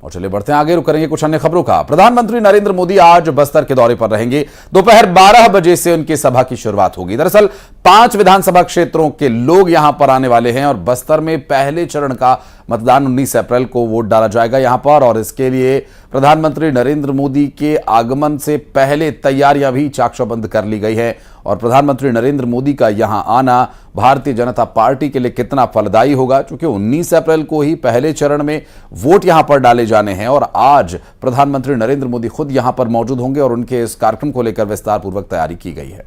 और चलिए बढ़ते हैं आगे, रुक करेंगे कुछ अन्य खबरों का। प्रधानमंत्री नरेंद्र मोदी आज बस्तर के दौरे पर रहेंगे। दोपहर 12 बजे से उनकी सभा की शुरुआत होगी। दरअसल 5 विधानसभा क्षेत्रों के लोग यहां पर आने वाले हैं और बस्तर में पहले चरण का मतदान 19 अप्रैल को वोट डाला जाएगा यहां पर। और इसके लिए प्रधानमंत्री नरेंद्र मोदी के आगमन से पहले तैयारियां भी चाकचौबंद कर ली गई है। और प्रधानमंत्री नरेंद्र मोदी का यहां आना भारतीय जनता पार्टी के लिए कितना फलदायी होगा, क्योंकि 19 अप्रैल को ही पहले चरण में वोट यहां पर डाले जाने हैं और आज प्रधानमंत्री नरेंद्र मोदी खुद यहां पर मौजूद होंगे और उनके इस कार्यक्रम को लेकर विस्तार पूर्वक तैयारी की गई है।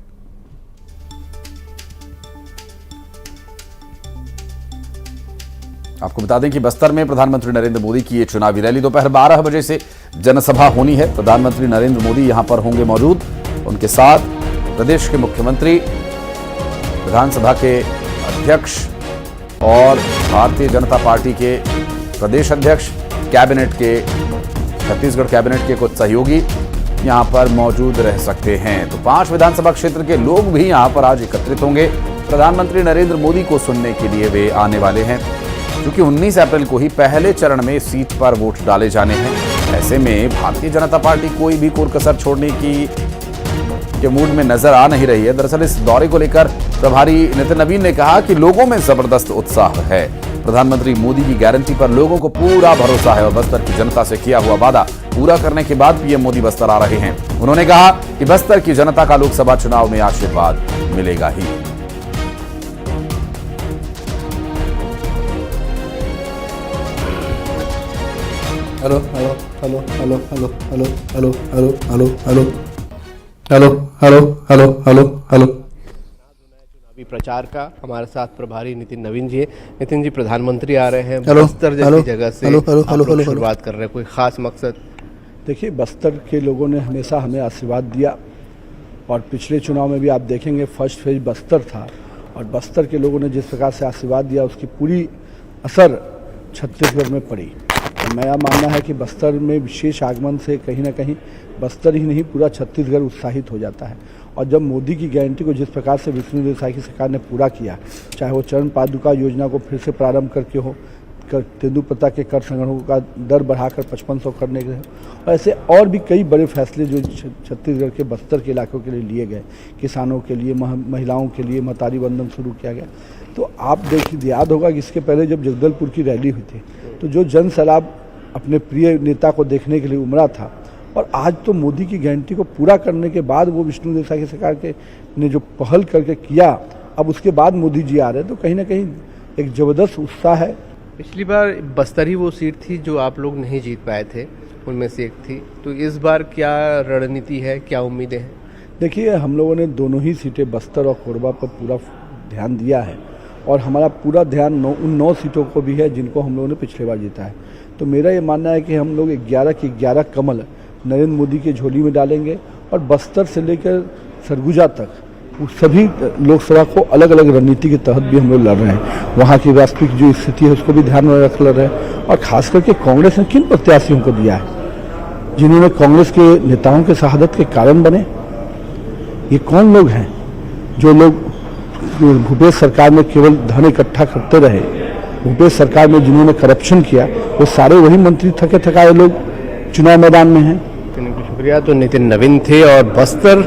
आपको बता दें कि बस्तर में प्रधानमंत्री नरेंद्र मोदी की ये चुनावी रैली दोपहर 12 बजे से जनसभा होनी है। प्रधानमंत्री नरेंद्र मोदी यहां पर होंगे मौजूद। उनके साथ प्रदेश के मुख्यमंत्री, विधानसभा के अध्यक्ष और भारतीय जनता पार्टी के प्रदेश अध्यक्ष, कैबिनेट के, छत्तीसगढ़ कैबिनेट के कुछ सहयोगी यहां पर मौजूद रह सकते हैं। तो 5 विधानसभा क्षेत्र के लोग भी यहां पर आज एकत्रित होंगे। प्रधानमंत्री नरेंद्र मोदी को सुनने के लिए वे आने वाले हैं, क्योंकि 19 अप्रैल को ही पहले चरण में सीट पर वोट डाले जाने हैं। ऐसे में भारतीय जनता पार्टी कोई भी कोर-कसर छोड़ने के मूड में नजर आ नहीं रही है। दरअसल इस दौरे को लेकर प्रभारी नितिन नवीन ने कहा कि लोगों में जबरदस्त उत्साह है। प्रधानमंत्री मोदी की गारंटी पर लोगों को पूरा भरोसा है और बस्तर की जनता से किया हुआ वादा पूरा करने के बाद पीएम मोदी बस्तर आ रहे हैं। उन्होंने कहा कि बस्तर की जनता का लोकसभा चुनाव में आशीर्वाद मिलेगा ही। Hello hello hello hello hello hello hello hello hello hello hello hello hello hello hello. चुनावी प्रचार का हमारे साथ प्रभारी नितिन नवीन जी है। नितिन जी, प्रधानमंत्री आ रहे हैं बस्तर जैसी जगह से, शुरुआत कर रहे हैं, कोई खास मकसद? देखिए, बस्तर के लोगों ने हमेशा हमें आशीर्वाद दिया और पिछले चुनाव में भी आप देखेंगे फर्स्ट फेज बस्तर था और बस्तर के लोगों ने जिस प्रकार से आशीर्वाद दिया उसकी पूरी असर छत्तीसगढ़ में पड़ी। तो मेरा मानना है कि बस्तर में विशेष आगमन से कहीं ना कहीं बस्तर ही नहीं पूरा छत्तीसगढ़ उत्साहित हो जाता है। और जब मोदी की गारंटी को जिस प्रकार से विष्णुदेव साय की सरकार ने पूरा किया, चाहे वो चरण पादुका योजना को फिर से प्रारंभ करके हो, तेंदुपत्ता के कर संग्रहों का दर बढ़ाकर 5500 करने के, और ऐसे और भी कई बड़े फैसले जो छत्तीसगढ़ के बस्तर के इलाकों के लिए लिए गए, किसानों के लिए, महिलाओं के लिए महतारी वंदन शुरू किया गया। तो आप देखिए, याद होगा कि इसके पहले जब जगदलपुर की रैली हुई थी तो जो जन सैलाब अपने प्रिय नेता को देखने के लिए उमड़ा था, और आज तो मोदी की गारंटी को पूरा करने के बाद वो विष्णुदेव साय की सरकार के ने जो पहल करके किया, अब उसके बाद मोदी जी आ रहे हैं, तो कहीं ना कहीं एक ज़बरदस्त उत्साह है। पिछली बार बस्तर ही वो सीट थी जो आप लोग नहीं जीत पाए थे, उनमें से एक थी, तो इस बार क्या रणनीति है, क्या उम्मीदें हैं? देखिए, हम लोगों ने दोनों ही सीटें बस्तर और कोरबा पर पूरा ध्यान दिया है और हमारा पूरा ध्यान उन 9 सीटों को भी है जिनको हम लोगों ने पिछले बार जीता है। तो मेरा ये मानना है कि हम लोग 11 की 11 कमल नरेंद्र मोदी की झोली में डालेंगे और बस्तर से लेकर सरगुजा तक सभी लोकसभा को अलग अलग रणनीति के तहत भी हम लोग लड़ रहे हैं। वहाँ की वास्तविक जो स्थिति है उसको भी ध्यान में रख लड़ रहे हैं। और खास करके कांग्रेस ने किन प्रत्याशियों को दिया है जिन्होंने कांग्रेस के नेताओं के शहादत के कारण बने? ये कौन लोग हैं जो लोग भूपेश सरकार में केवल धन इकट्ठा करते रहे, भूपेश सरकार में जिन्होंने करप्शन किया, वो सारे वही मंत्री थके थकाए लोग चुनाव मैदान में हैं। शुक्रिया। तो नितिन नवीन थे और बस्तर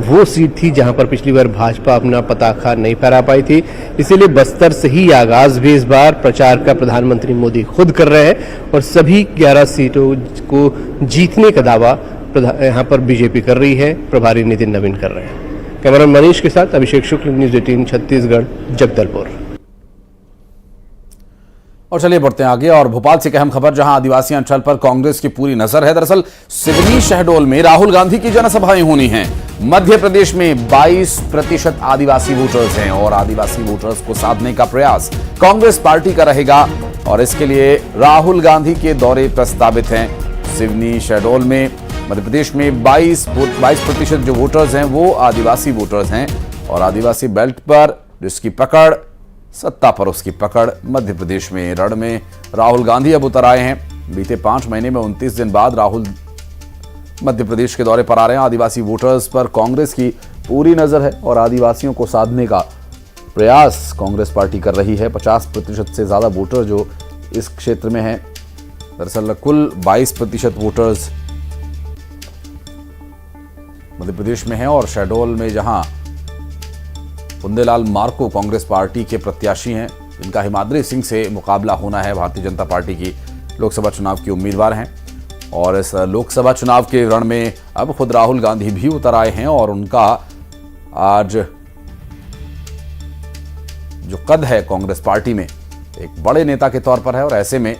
वो सीट थी जहां पर पिछली बार भाजपा अपना पताखा नहीं फहरा पाई थी, इसीलिए बस्तर से ही आगाज भी इस बार प्रचार का प्रधानमंत्री मोदी खुद कर रहे हैं और सभी 11 सीटों को जीतने का दावा यहां पर बीजेपी कर रही है, प्रभारी नितिन नवीन कर रहे हैं। कैमरामैन मनीष के साथ अभिषेक शुक्ल, न्यूज़ 18 छत्तीसगढ़, जगदलपुर। और चलिए बढ़ते हैं आगे और भोपाल से एक अहम खबर, जहां आदिवासी अंचल पर कांग्रेस की पूरी नजर है। दरअसल सिवनी शहडोल में राहुल गांधी की जनसभाएं होनी हैं। मध्य प्रदेश में 22% आदिवासी वोटर्स हैं और आदिवासी वोटर्स को साधने का प्रयास कांग्रेस पार्टी का रहेगा और इसके लिए राहुल गांधी के दौरे प्रस्तावित हैं। सिवनी शहडोल में मध्य प्रदेश में 22% जो वोटर्स हैं वो आदिवासी वोटर्स हैं और आदिवासी बेल्ट पर जिसकी पकड़, सत्ता पर उसकी पकड़, मध्य प्रदेश में रण में राहुल गांधी अब उतर आए हैं। बीते 5 महीने में 29 दिन बाद राहुल मध्य प्रदेश के दौरे पर आ रहे हैं। आदिवासी वोटर्स पर कांग्रेस की पूरी नजर है और आदिवासियों को साधने का प्रयास कांग्रेस पार्टी कर रही है। 50% से ज्यादा वोटर जो इस क्षेत्र में हैं दरअसल कुल 22% वोटर्स मध्य प्रदेश में हैं और शहडोल में जहां पुंदेलाल मार्को कांग्रेस पार्टी के प्रत्याशी हैं, जिनका हिमाद्री सिंह से मुकाबला होना है, भारतीय जनता पार्टी की लोकसभा चुनाव की उम्मीदवार हैं। और इस लोकसभा चुनाव के रण में अब खुद राहुल गांधी भी उतर आए हैं और उनका आज जो कद है कांग्रेस पार्टी में एक बड़े नेता के तौर पर है। और ऐसे में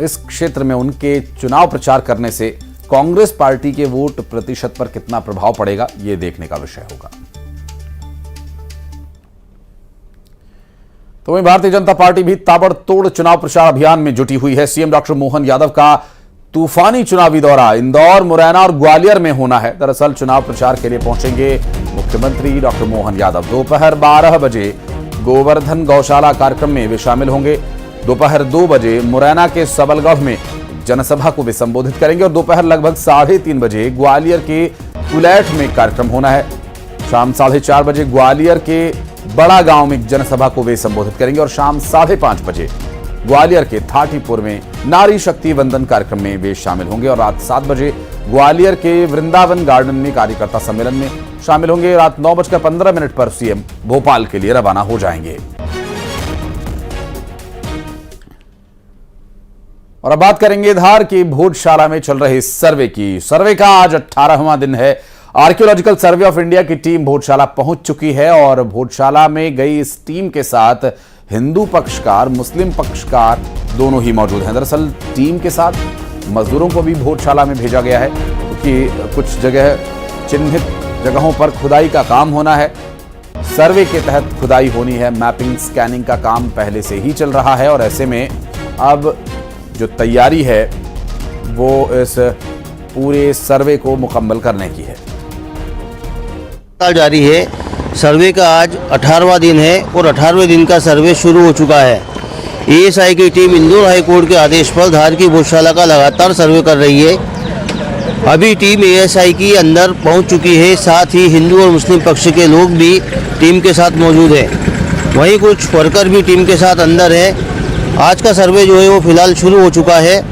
इस क्षेत्र में उनके चुनाव प्रचार करने से कांग्रेस पार्टी के वोट प्रतिशत पर कितना प्रभाव पड़ेगा, यह देखने का विषय होगा। तो वहीं भारतीय जनता पार्टी भी ताबड़तोड़ चुनाव प्रचार अभियान में जुटी हुई है। सीएम डॉक्टर मोहन यादव का तूफानी चुनावी दौरा इंदौर, मुरैना और ग्वालियर में होना है। दरअसल चुनाव प्रचार के लिए पहुंचेंगे मुख्यमंत्री डॉक्टर मोहन यादव। दोपहर 12 बजे गोवर्धन गौशाला कार्यक्रम में वे शामिल होंगे। दोपहर 2 बजे मुरैना के सबलगढ़ में जनसभा को वे संबोधित करेंगे और दोपहर लगभग 3:30 बजे ग्वालियर के कुलैठ में कार्यक्रम होना है। शाम 4:30 बजे ग्वालियर के बड़ा गांव में जनसभा को वे संबोधित करेंगे और शाम 5:30 बजे ग्वालियर के थाटीपुर में नारी शक्ति वंदन कार्यक्रम में वे शामिल होंगे और रात 7 बजे ग्वालियर के वृंदावन गार्डन में कार्यकर्ता सम्मेलन में शामिल होंगे। रात 9:15 पर सीएम भोपाल के लिए रवाना हो जाएंगे। और अब बात करेंगे धार की भोजशाला में चल रहे सर्वे की। सर्वे का आज 18वां दिन है। आर्कियोलॉजिकल सर्वे ऑफ इंडिया की टीम भोजशाला पहुंच चुकी है और भोजशाला में गई इस टीम के साथ हिंदू पक्षकार, मुस्लिम पक्षकार दोनों ही मौजूद हैं। दरअसल टीम के साथ मजदूरों को भी भोजशाला में भेजा गया है क्योंकि कुछ जगह चिन्हित जगहों पर खुदाई का काम होना है। सर्वे के तहत खुदाई होनी है। मैपिंग, स्कैनिंग का काम पहले से ही चल रहा है और ऐसे में अब जो तैयारी है वो इस पूरे सर्वे को मुकम्मल करने की है। जारी है। सर्वे का आज 18वां दिन है और 18वें दिन का सर्वे शुरू हो चुका है। एएसआई की टीम इंदौर हाई कोर्ट के आदेश पर धार की भोजशाला का लगातार सर्वे कर रही है। अभी टीम एएसआई की अंदर पहुंच चुकी है। साथ ही हिंदू और मुस्लिम पक्ष के लोग भी टीम के साथ मौजूद हैं। वहीं कुछ वर्कर भी टीम के साथ अंदर है। आज का सर्वे जो है वो फिलहाल शुरू हो चुका है।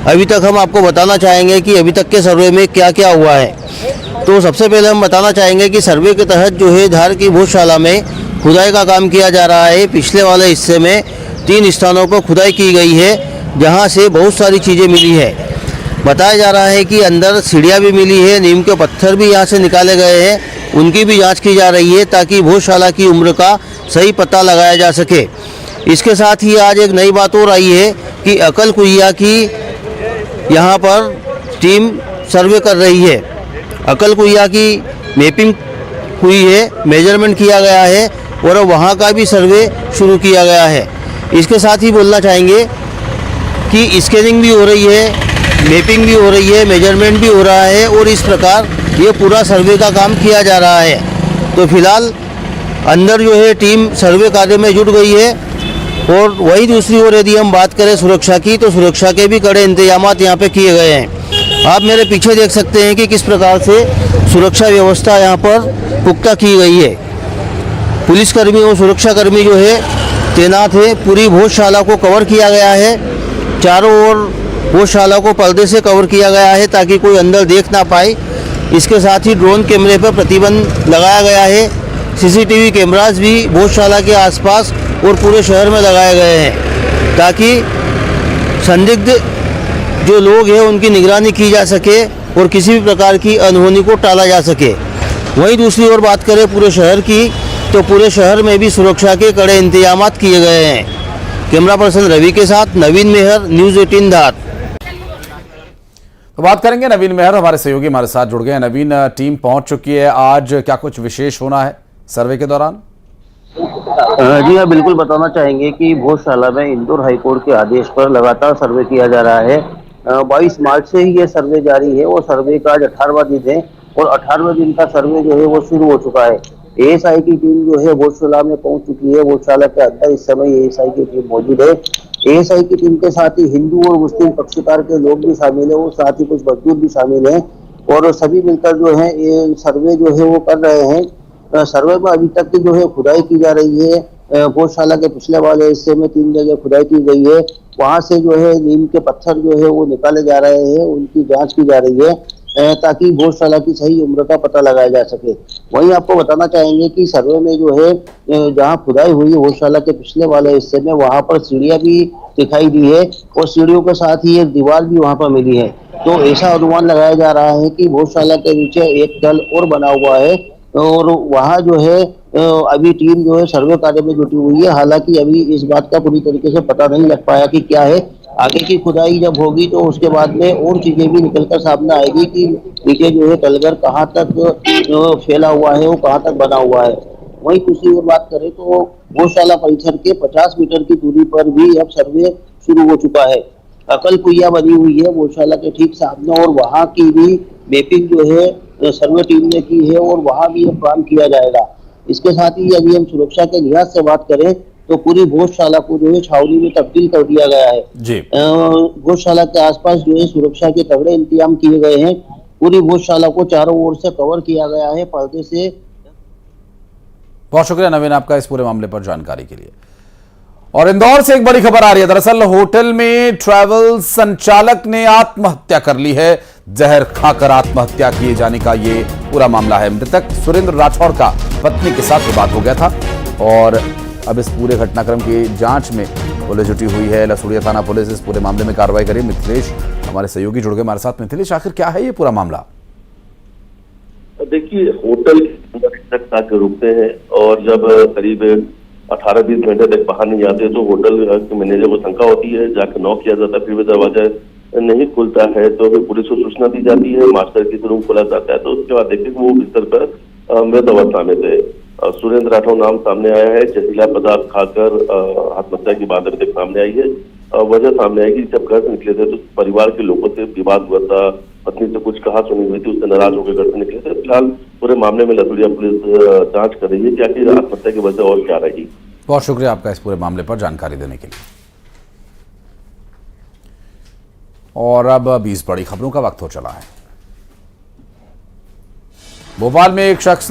अभी तक हम आपको बताना चाहेंगे कि अभी तक के सर्वे में क्या क्या हुआ है। तो सबसे पहले हम बताना चाहेंगे कि सर्वे के तहत जो है धार की भोजशाला में खुदाई का काम किया जा रहा है। पिछले वाले हिस्से में 3 स्थानों पर खुदाई की गई है जहां से बहुत सारी चीज़ें मिली है। बताया जा रहा है कि अंदर सीढ़ियाँ भी मिली है, नीम के पत्थर भी यहाँ से निकाले गए हैं, उनकी भी जाँच की जा रही है ताकि भोजशाला की उम्र का सही पता लगाया जा सके। इसके साथ ही आज एक नई बात और आई है कि अकल कुइया की यहाँ पर टीम सर्वे कर रही है। अकल कुइया की मैपिंग हुई है, मेजरमेंट किया गया है और वहाँ का भी सर्वे शुरू किया गया है। इसके साथ ही बोलना चाहेंगे कि स्कैनिंग भी हो रही है, मैपिंग भी हो रही है, मेजरमेंट भी हो रहा है और इस प्रकार ये पूरा सर्वे का काम किया जा रहा है। तो फिलहाल अंदर जो है टीम सर्वे कार्य में जुट गई है। और वही दूसरी ओर यदि हम बात करें सुरक्षा की, तो सुरक्षा के भी कड़े इंतजामात यहाँ पे किए गए हैं। आप मेरे पीछे देख सकते हैं कि किस प्रकार से सुरक्षा व्यवस्था यहाँ पर पुख्ता की गई है। पुलिसकर्मी और सुरक्षाकर्मी जो है तैनात है। पूरी भोजशाला को कवर किया गया है। चारों ओर भोजशाला को पर्दे से कवर किया गया है ताकि कोई अंदर देख ना पाए। इसके साथ ही ड्रोन कैमरे पर प्रतिबंध लगाया गया है। सीसीटीवी कैमरास भी भोजशाला के आसपास और पूरे शहर में लगाए गए हैं ताकि संदिग्ध जो लोग हैं उनकी निगरानी की जा सके और किसी भी प्रकार की अनहोनी को टाला जा सके। वहीं दूसरी ओर बात करें पूरे शहर की, तो पूरे शहर में भी सुरक्षा के कड़े इंतजामात किए गए हैं। कैमरा पर्सन रवि के साथ नवीन मेहर, न्यूज़ 18 धार। तो बात करेंगे नवीन मेहर, हमारे सहयोगी हमारे साथ जुड़ गए हैं। नवीन, टीम पहुंच चुकी है, आज क्या कुछ विशेष होना है सर्वे के दौरान? जी हाँ, बिल्कुल बताना चाहेंगे कि भोजशाला में इंदौर हाईकोर्ट के आदेश पर लगातार सर्वे किया जा रहा है। 22 मार्च से ही ये सर्वे जारी है और सर्वे का आज 18वां दिन है और 18वें दिन का सर्वे जो है वो शुरू हो चुका है। एएसआई की टीम जो है भोजशाला में पहुंच चुकी है। भोजशाला के अंदर इस समय एएसआई की टीम मौजूद है। एएसआई की टीम के साथ ही हिंदू और मुस्लिम पक्षकार के लोग भी शामिल है और साथ ही कुछ मजदूर भी शामिल हैं और सभी मिलकर जो है ये सर्वे जो है वो कर रहे हैं। सर्वे में अभी तक की जो है खुदाई की जा रही है। गौशाला के पिछले वाले हिस्से में 3 जगह खुदाई की गई है। वहां से जो है नीम के पत्थर जो है वो निकाले जा रहे हैं, उनकी जांच की जा रही है ताकि गौशाला की सही उम्र का पता लगाया जा सके। वहीं आपको बताना चाहेंगे कि सर्वे में जो है जहां खुदाई हुई है गौशाला के पिछले वाले हिस्से में, वहां पर सीढ़ियां भी दिखाई दी है और सीढ़ियों के साथ ही एक दीवार भी वहां पर मिली है। तो ऐसा अनुमान लगाया जा रहा है कि गौशाला के नीचे एक तल और बना हुआ है और वहां जो है अभी टीम जो है सर्वे कार्य में जुटी हुई है। हालांकि अभी इस बात का पूरी तरीके से पता नहीं लग पाया कि क्या है। आगे की खुदाई जब होगी तो उसके बाद में और चीजें भी निकलकर सामने आएगी कि नीचे जो है तलगर कहाँ तक फैला हुआ है, वो कहाँ तक बना हुआ है। वहीं दूसरी ओर बात करें तो गौशाला परिसर के 50 मीटर की दूरी पर भी अब सर्वे शुरू हो चुका है। अकल पुइया बनी हुई है गौशाला के ठीक सामने और वहाँ की भी मैपिंग जो है सर्वे टीम ने की है और वहाँ भी अब काम किया जाएगा। इसके साथ ही यदि हम सुरक्षा के लिहाज से बात करें तो पूरी गौशाला को जो है छावनी में तब्दील कर दिया गया है जी। गौशाला के आसपास जो है सुरक्षा के तगड़े इंतजाम किए गए हैं। पूरी गौशाला को चारों ओर से कवर किया गया है पर्दे से। बहुत शुक्रिया नवीन आपका इस पूरे मामले पर जानकारी के लिए। और इंदौर से एक बड़ी खबर आ रही है। दरअसल होटल में ट्रैवल संचालक ने आत्महत्या कर ली है। जहर खाकर आत्महत्या किए जाने का ये पूरा मामला है। मृतक सुरेंद्र राठौड़ का पत्नी के साथ विवाद हो गया था और अब इस पूरे घटनाक्रम की जांच में पुलिस जुटी हुई है। लसूड़िया थाना पुलिस इस पूरे मामले में कार्रवाई करी। मिथिलेश हमारे सहयोगी जुड़ गए हमारे साथ। मिथिलेश, आखिर क्या है ये पूरा मामला? देखिए, होटल के रुकते हैं और जब करीब 18-20 घंटे तक बाहर नहीं आते तो होटल के मैनेजर को शंका होती है, जाकर नॉक किया जाता है, फिर भी दरवाजा नहीं खुलता है तो फिर पुलिस को सूचना दी जाती है। मास्टर की रूम खोला जाता है तो उसके बाद देखिए वो बिस्तर पर मृत अवस्था में थे। सुरेंद्र राठौड़ नाम सामने आया है। जहरीला पदार्थ खाकर आत्महत्या की बात अभी तक सामने आई है। वजह सामने आई कि जब घर से निकले थे तो परिवार के लोगों से विवाद हुआ था, पत्नी से कुछ कहा सुनी हुई थी, उससे नाराज होकर घर से निकले थे। फिलहाल पूरे मामले में लसूड़िया पुलिस जांच कर रही है कि आखिर आत्महत्या की वजह और क्या रही। बहुत शुक्रिया आपका इस पूरे मामले पर जानकारी देने के लिए। और अब 20 बड़ी खबरों का वक्त हो चला है। भोपाल में एक शख्स